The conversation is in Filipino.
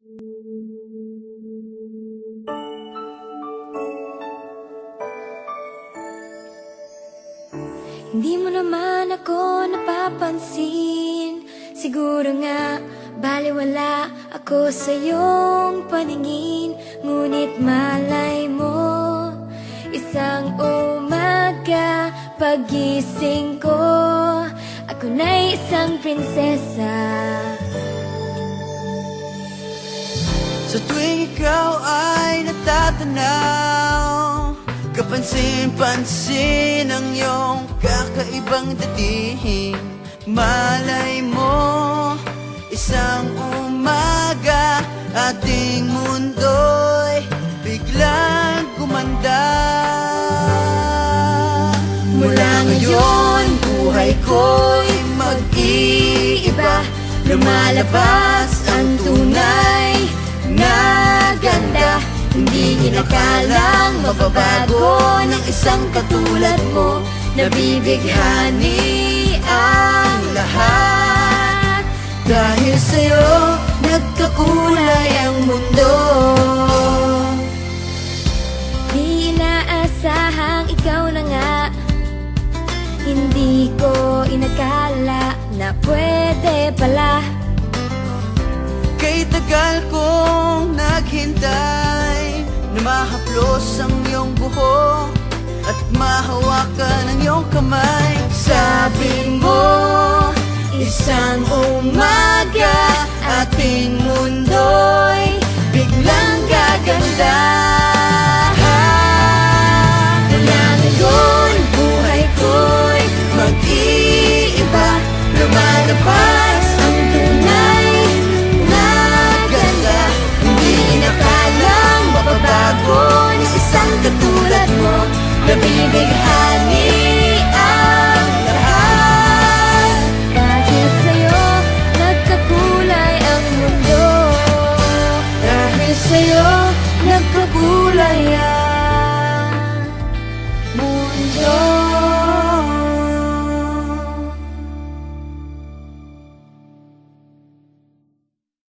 Hindi mo naman ako napapansin. Siguro nga baliwala ako sa iyong paningin. Ngunit malay mo, isang umaga pagising ko, ako na isang prinsesa. Sa tuwing ikaw ay natatanaw, kapansin-pansin ang iyong kakaibang dating. Malay mo, isang umaga ating mundo'y biglang gumanda. Mula ngayon, buhay ko'y mag-iiba. Lumalabas ang tunay na ganda. Hindi inakalang mababago ng isang katulad mo. Nabibighani ang lahat. Dahil sa'yo, nagkakulay ang mundo. Di inaasahang ikaw na nga. Hindi ko inakala na pwede pala. Kay tagal kong naghintay na mahaplos ang iyong buhok at mahawakan ang iyong kamay. Sabi mo, isang umaga ating mundo'y biglang gaganda. Mula ngayon, buhay ko'y mag-iiba. Lumalabas ang tunay na ganda. Hindi inakalang mababago ng isang katulad mo. Nabibighani ang lahat. Dahil sa'yo, nagkakulay ang mundo. Dahil sa'yo, Nagkakulay ang mundo.